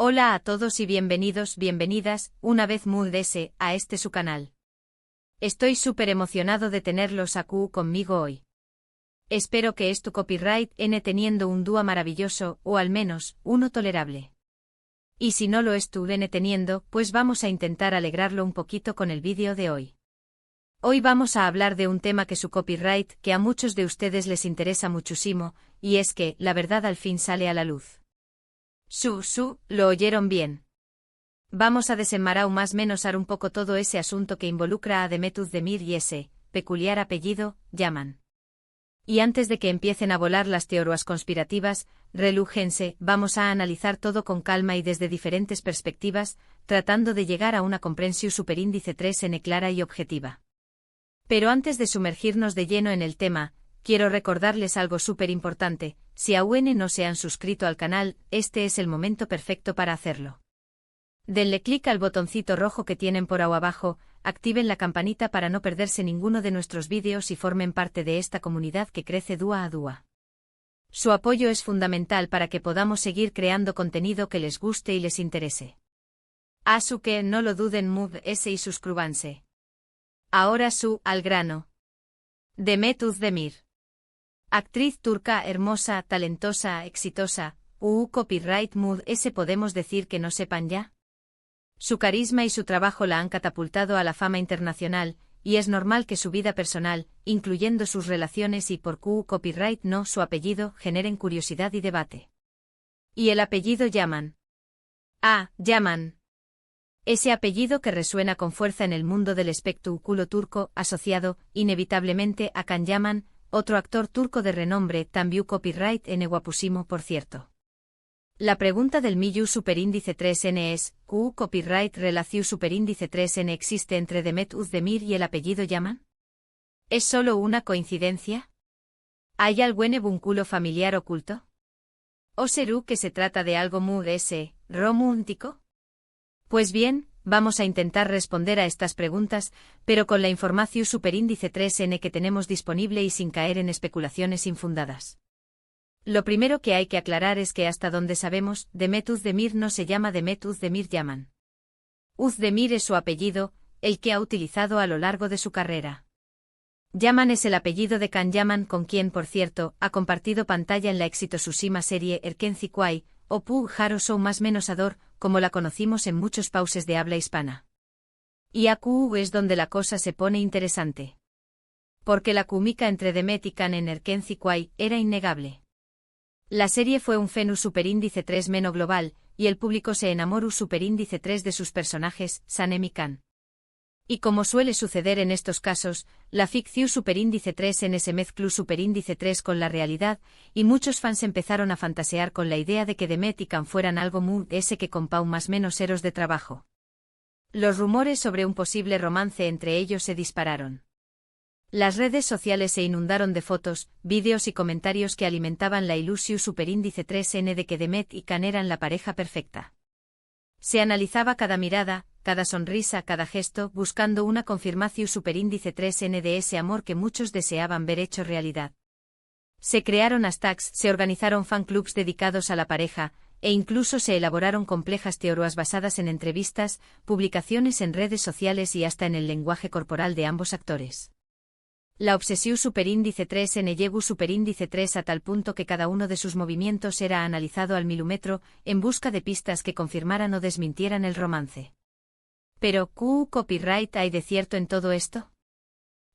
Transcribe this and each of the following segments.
Hola a todos y bienvenidos, bienvenidas, una vez más a este su canal. Estoy súper emocionado de tenerlos aquí conmigo hoy. Espero que esto copyright teniendo un dúo maravilloso, o al menos, uno tolerable. Y si no lo estuve teniendo, pues vamos a intentar alegrarlo un poquito con el vídeo de hoy. Hoy vamos a hablar de un tema que su copyright, que a muchos de ustedes les interesa muchísimo, y es que, la verdad al fin sale a la luz. Lo oyeron bien. Vamos a desenmarañar más menos un poco todo ese asunto que involucra a Demet Özdemir y ese peculiar apellido, Yaman. Y antes de que empiecen a volar las teorías conspirativas, relújense, vamos a analizar todo con calma y desde diferentes perspectivas, tratando de llegar a una comprensión superíndice 3n clara y objetiva. Pero antes de sumergirnos de lleno en el tema, quiero recordarles algo súper importante: si aún no se han suscrito al canal, este es el momento perfecto para hacerlo. Denle clic al botoncito rojo que tienen por ahí abajo, activen la campanita para no perderse ninguno de nuestros vídeos y formen parte de esta comunidad que crece dúa a dúa. Su apoyo es fundamental para que podamos seguir creando contenido que les guste y les interese. Así que no lo duden y suscríbanse. Ahora al grano. Demet Özdemir. Actriz turca hermosa, talentosa, exitosa, copyright podemos decir que no sepan ya. Su carisma y su trabajo la han catapultado a la fama internacional, y es normal que su vida personal, incluyendo sus relaciones y por copyright no su apellido, generen curiosidad y debate. ¿Y el apellido Yaman? Yaman. Ese apellido que resuena con fuerza en el mundo del espectáculo turco, asociado, inevitablemente, a Can Yaman, otro actor turco de renombre, también copyright guapusimo por cierto. La pregunta del millón superíndice 3n es, copyright relación superíndice 3n existe entre Demet Özdemir y el apellido Yaman? ¿Es solo una coincidencia? ¿Hay algún vínculo familiar oculto? ¿O será que se trata de algo muy romántico? Pues bien, vamos a intentar responder a estas preguntas, pero con la información superíndice 3n que tenemos disponible y sin caer en especulaciones infundadas. Lo primero que hay que aclarar es que hasta donde sabemos, Demet Özdemir no se llama Demet Özdemir Yaman. Özdemir es su apellido, el que ha utilizado a lo largo de su carrera. Yaman es el apellido de Can Yaman, con quien, por cierto, ha compartido pantalla en la exitosísima serie Erkenci Kuay, o Pug Haroso más menos Ador, como la conocimos en muchos pauses de habla hispana. Y aquí es donde la cosa se pone interesante. Porque la química entre Demet y Can en Erkenci Kuay era innegable. La serie fue un fenómeno superíndice 3 meno global, y el público se enamoró superíndice 3 de sus personajes, Sanem y Can. Y como suele suceder en estos casos, la ficción superíndice 3n se mezcló superíndice 3 con la realidad, y muchos fans empezaron a fantasear con la idea de que Demet y Can fueran algo muy que compau más menos eros de trabajo. Los rumores sobre un posible romance entre ellos se dispararon. Las redes sociales se inundaron de fotos, vídeos y comentarios que alimentaban la ilusión superíndice 3n de que Demet y Can eran la pareja perfecta. Se analizaba cada mirada, cada sonrisa, cada gesto, buscando una confirmación superíndice 3n de ese amor que muchos deseaban ver hecho realidad. Se crearon hashtags, se organizaron fan clubs dedicados a la pareja, e incluso se elaboraron complejas teorías basadas en entrevistas, publicaciones en redes sociales y hasta en el lenguaje corporal de ambos actores. La obsesión superíndice 3n llegó superíndice 3 a tal punto que cada uno de sus movimientos era analizado al milímetro, en busca de pistas que confirmaran o desmintieran el romance. Pero, ¿qué copyright hay de cierto en todo esto?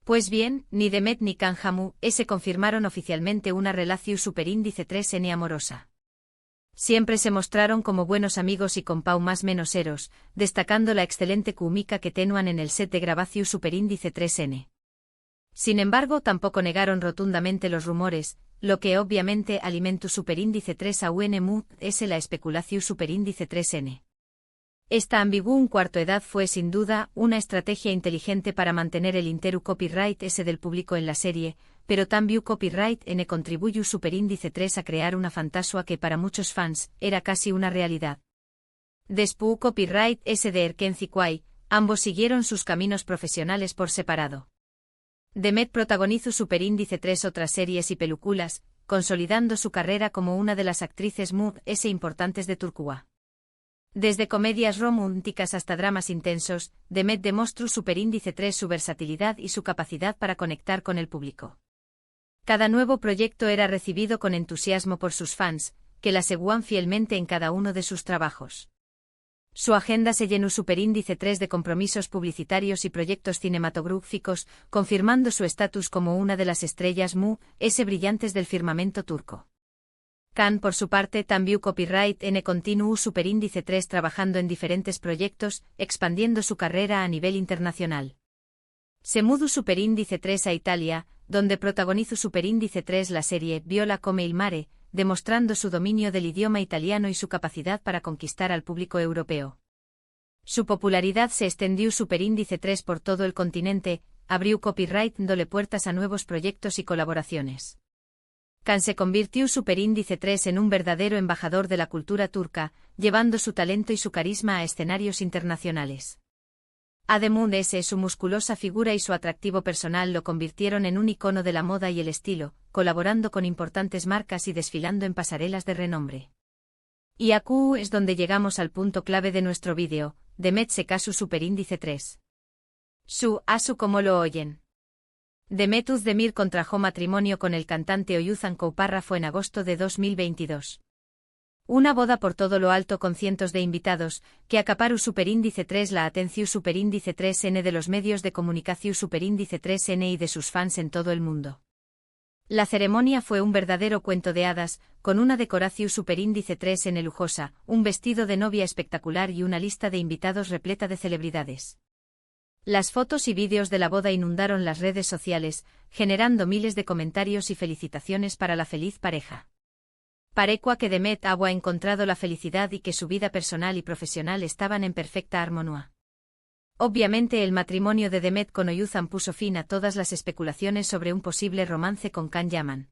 Pues bien, ni Demet ni Can se confirmaron oficialmente una relación superíndice 3n amorosa. Siempre se mostraron como buenos amigos y compau más menos eros, destacando la excelente química que tenuan en el set de grabación superíndice 3n. Sin embargo, tampoco negaron rotundamente los rumores, lo que obviamente alimentó superíndice 3 a UNMU es la especulación superíndice 3n. Esta ambigua cuarto edad fue sin duda una estrategia inteligente para mantener el interu copyright del público en la serie, pero también copyright n contribuyó superíndice 3 a crear una fantasía que para muchos fans era casi una realidad. Después copyright de Erkenci Kuay, ambos siguieron sus caminos profesionales por separado. Demet protagonizó superíndice 3 otras series y películas, consolidando su carrera como una de las actrices muy importantes de Turquía. Desde comedias románticas hasta dramas intensos, Demet demostró Superíndice 3 su versatilidad y su capacidad para conectar con el público. Cada nuevo proyecto era recibido con entusiasmo por sus fans, que la seguían fielmente en cada uno de sus trabajos. Su agenda se llenó Superíndice 3 de compromisos publicitarios y proyectos cinematográficos, confirmando su estatus como una de las estrellas brillantes del firmamento turco. Can, por su parte, también copyright en continuó Superíndice 3 trabajando en diferentes proyectos, expandiendo su carrera a nivel internacional. Se mudó Superíndice 3 a Italia, donde protagonizó Superíndice 3 la serie Viola come il mare, demostrando su dominio del idioma italiano y su capacidad para conquistar al público europeo. Su popularidad se extendió Superíndice 3 por todo el continente, abrió copyright dándole puertas a nuevos proyectos y colaboraciones. Can se convirtió Superíndice 3 en un verdadero embajador de la cultura turca, llevando su talento y su carisma a escenarios internacionales. Además, su musculosa figura y su atractivo personal lo convirtieron en un icono de la moda y el estilo, colaborando con importantes marcas y desfilando en pasarelas de renombre. Y aquí es donde llegamos al punto clave de nuestro vídeo. Demet se casó Superíndice 3. Como lo oyen. Demet Özdemir contrajo matrimonio con el cantante Oyuzhan Koparrafo en agosto de 2022. Una boda por todo lo alto con cientos de invitados, que acaparó Superíndice 3 la atención Superíndice 3N de los medios de comunicación Superíndice 3N y de sus fans en todo el mundo. La ceremonia fue un verdadero cuento de hadas, con una decoración Superíndice 3N lujosa, un vestido de novia espectacular y una lista de invitados repleta de celebridades. Las fotos y vídeos de la boda inundaron las redes sociales, generando miles de comentarios y felicitaciones para la feliz pareja. Parecua que Demet ha encontrado la felicidad y que su vida personal y profesional estaban en perfecta armonía. Obviamente el matrimonio de Demet con Oyuzhan puso fin a todas las especulaciones sobre un posible romance con Can Yaman.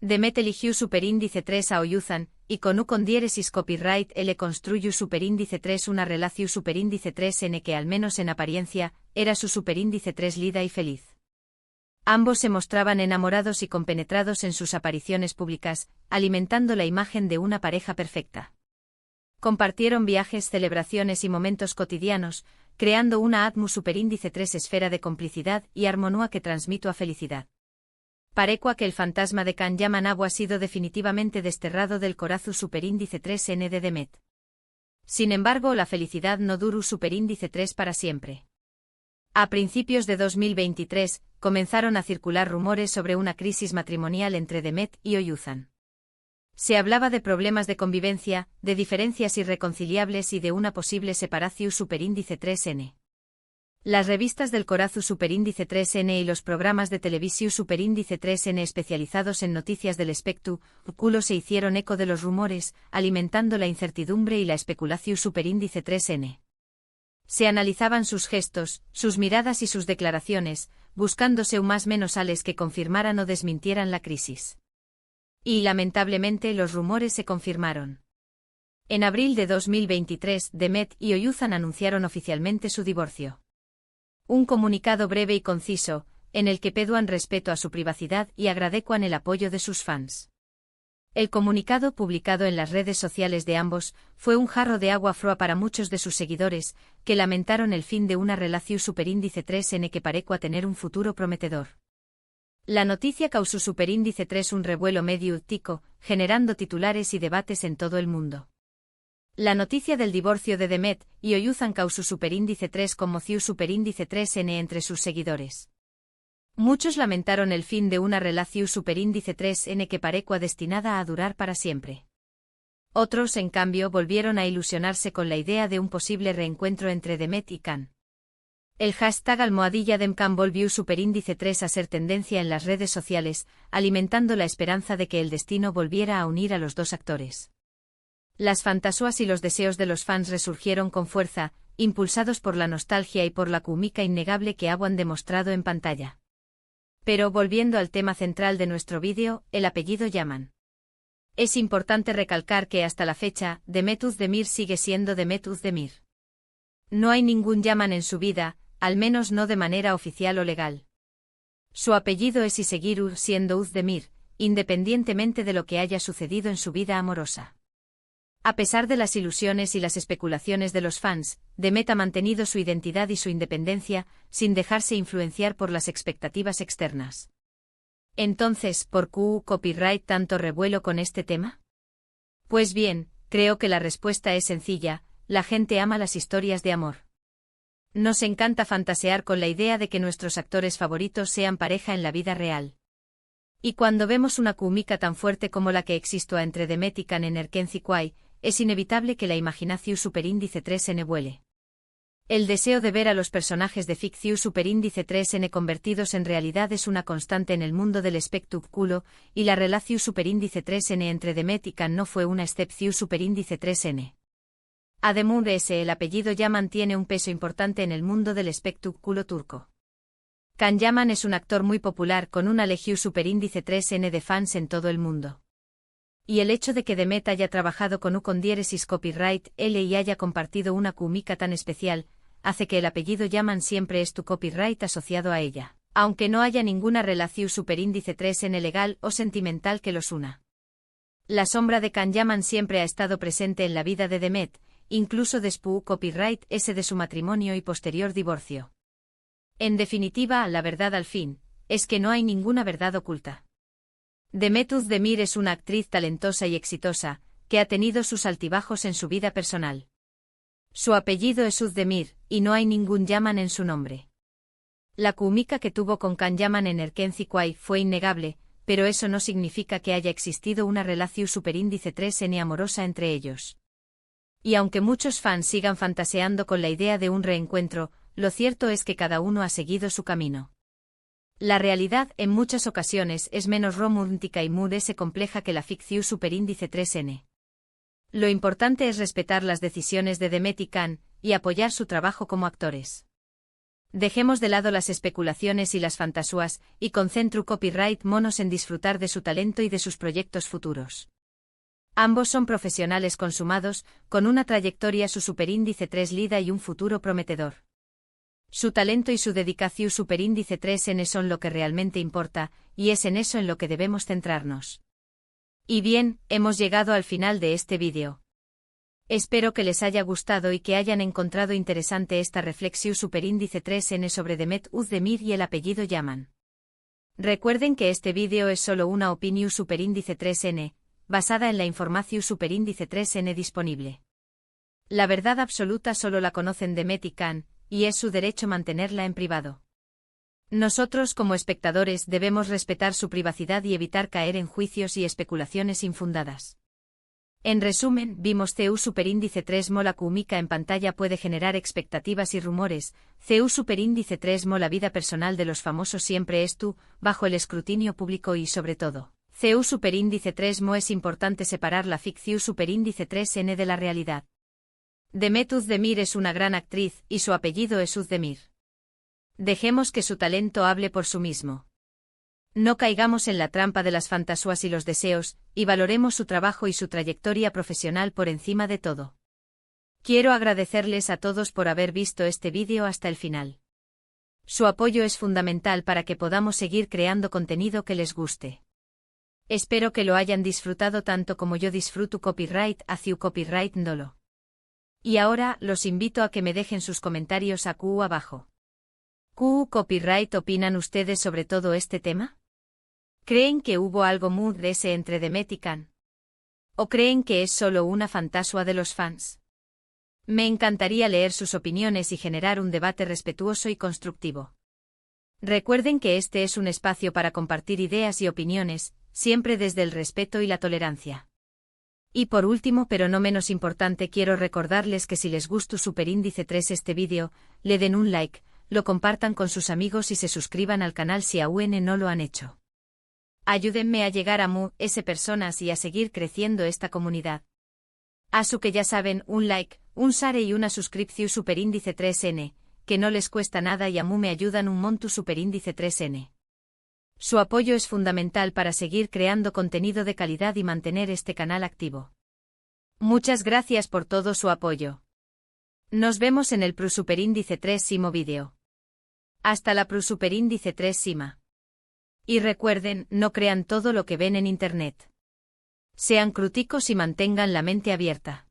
Demet eligió Superíndice 3 a Oyuzhan, y con diéresis copyright le construyó Superíndice 3 una relación Superíndice 3N que al menos en apariencia, era su Superíndice 3 lida y feliz. Ambos se mostraban enamorados y compenetrados en sus apariciones públicas, alimentando la imagen de una pareja perfecta. Compartieron viajes, celebraciones y momentos cotidianos, creando una atmósfera Superíndice 3 esfera de complicidad y armonía que transmitió a felicidad. Parecua que el fantasma de Can Yaman ha sido definitivamente desterrado del corazón Superíndice 3N de Demet. Sin embargo, la felicidad no duró Superíndice 3 para siempre. A principios de 2023, comenzaron a circular rumores sobre una crisis matrimonial entre Demet y Oyuzhan. Se hablaba de problemas de convivencia, de diferencias irreconciliables y de una posible separación Superíndice 3N. Las revistas del corazón Superíndice 3N y los programas de televisión Superíndice 3N especializados en noticias del espectáculo se hicieron eco de los rumores, alimentando la incertidumbre y la especulación Superíndice 3N. Se analizaban sus gestos, sus miradas y sus declaraciones, buscándose más menosales que confirmaran o desmintieran la crisis. Y lamentablemente los rumores se confirmaron. En abril de 2023, Demet y Oyuzhan anunciaron oficialmente su divorcio. Un comunicado breve y conciso, en el que pedían respeto a su privacidad y agradecían el apoyo de sus fans. El comunicado publicado en las redes sociales de ambos fue un jarro de agua fría para muchos de sus seguidores, que lamentaron el fin de una relación Superíndice 3N que parecía tener un futuro prometedor. La noticia causó Superíndice 3 un revuelo mediático, generando titulares y debates en todo el mundo. La noticia del divorcio de Demet y Oyuzhan causó Superíndice 3 conmoción Superíndice 3N entre sus seguidores. Muchos lamentaron el fin de una relación Superíndice 3N que parecía destinada a durar para siempre. Otros, en cambio, volvieron a ilusionarse con la idea de un posible reencuentro entre Demet y Can. El hashtag #DemCan volvió Superíndice 3 a ser tendencia en las redes sociales, alimentando la esperanza de que el destino volviera a unir a los dos actores. Las fantasías y los deseos de los fans resurgieron con fuerza, impulsados por la nostalgia y por la química innegable que han demostrado en pantalla. Pero volviendo al tema central de nuestro vídeo, el apellido Yaman. Es importante recalcar que hasta la fecha, Demet Özdemir sigue siendo Demet Özdemir. No hay ningún Yaman en su vida, al menos no de manera oficial o legal. Su apellido es y seguirá siendo Özdemir, independientemente de lo que haya sucedido en su vida amorosa. A pesar de las ilusiones y las especulaciones de los fans, Demet ha mantenido su identidad y su independencia, sin dejarse influenciar por las expectativas externas. Entonces, ¿por qué copyright tanto revuelo con este tema? Pues bien, creo que la respuesta es sencilla: la gente ama las historias de amor. Nos encanta fantasear con la idea de que nuestros actores favoritos sean pareja en la vida real. Y cuando vemos una química tan fuerte como la que existo entre Demet y Can en Erkenci Quay, es inevitable que la imaginación superíndice 3n vuele. El deseo de ver a los personajes de ficción superíndice 3n convertidos en realidad es una constante en el mundo del espectáculo, y la relación superíndice 3n entre Demet y Can no fue una excepción superíndice 3n. Además, el apellido Yaman tiene un peso importante en el mundo del espectáculo turco. Can Yaman es un actor muy popular con una legión superíndice 3n de fans en todo el mundo. Y el hecho de que Demet haya trabajado con con diéresis copyright L y haya compartido una química tan especial, hace que el apellido Yaman siempre es tu copyright asociado a ella, aunque no haya ninguna relación superíndice 3n legal o sentimental que los una. La sombra de Can Yaman siempre ha estado presente en la vida de Demet, incluso después copyright ese de su matrimonio y posterior divorcio. En definitiva, la verdad al fin, es que no hay ninguna verdad oculta. Demet Özdemir es una actriz talentosa y exitosa, que ha tenido sus altibajos en su vida personal. Su apellido es Özdemir, y no hay ningún Yaman en su nombre. La química que tuvo con Can Yaman en Erkenci Quay fue innegable, pero eso no significa que haya existido una relación superíndice 3n amorosa entre ellos. Y aunque muchos fans sigan fantaseando con la idea de un reencuentro, lo cierto es que cada uno ha seguido su camino. La realidad, en muchas ocasiones, es menos romántica y más compleja que la ficción superíndice 3n. Lo importante es respetar las decisiones de Demet y Can, y apoyar su trabajo como actores. Dejemos de lado las especulaciones y las fantasías, y concentru copyright monos en disfrutar de su talento y de sus proyectos futuros. Ambos son profesionales consumados, con una trayectoria su superíndice 3 lida y un futuro prometedor. Su talento y su dedicación superíndice 3n son lo que realmente importa, y es en eso en lo que debemos centrarnos. Y bien, hemos llegado al final de este vídeo. Espero que les haya gustado y que hayan encontrado interesante esta reflexión superíndice 3n sobre Demet Özdemir y el apellido Yaman. Recuerden que este vídeo es solo una opinión superíndice 3n, basada en la información superíndice 3n disponible. La verdad absoluta solo la conocen Demet y Can, y es su derecho mantenerla en privado. Nosotros como espectadores debemos respetar su privacidad y evitar caer en juicios y especulaciones infundadas. En resumen, vimos CU superíndice 3 mo la química en pantalla puede generar expectativas y rumores. CU superíndice 3 mo la vida personal de los famosos siempre es tú, bajo el escrutinio público y sobre todo, CU superíndice 3 mo es importante separar la ficción superíndice 3n de la realidad. Demet Özdemir es una gran actriz, y su apellido es Özdemir. Dejemos que su talento hable por sí mismo. No caigamos en la trampa de las fantasías y los deseos, y valoremos su trabajo y su trayectoria profesional por encima de todo. Quiero agradecerles a todos por haber visto este vídeo hasta el final. Su apoyo es fundamental para que podamos seguir creando contenido que les guste. Espero que lo hayan disfrutado tanto como yo disfruto copyright hacia copyright ndolo. Y ahora, los invito a que me dejen sus comentarios aquí abajo. ¿Qué copyright opinan ustedes sobre todo este tema? ¿Creen que hubo algo muy de ese entre Demet y Can? ¿O creen que es solo una fantasía de los fans? Me encantaría leer sus opiniones y generar un debate respetuoso y constructivo. Recuerden que este es un espacio para compartir ideas y opiniones, siempre desde el respeto y la tolerancia. Y por último pero no menos importante quiero recordarles que si les gustó superíndice 3 este vídeo, le den un like, lo compartan con sus amigos y se suscriban al canal si aún no lo han hecho. Ayúdenme a llegar a más personas y a seguir creciendo esta comunidad. Así que ya saben, un like, un share y una suscripción superíndice 3n, que no les cuesta nada y a mí me ayudan un montón superíndice 3n. Su apoyo es fundamental para seguir creando contenido de calidad y mantener este canal activo. Muchas gracias por todo su apoyo. Nos vemos en el superíndice 3 vídeo. Hasta la superíndice 3 Y recuerden, no crean todo lo que ven en internet. Sean críticos y mantengan la mente abierta.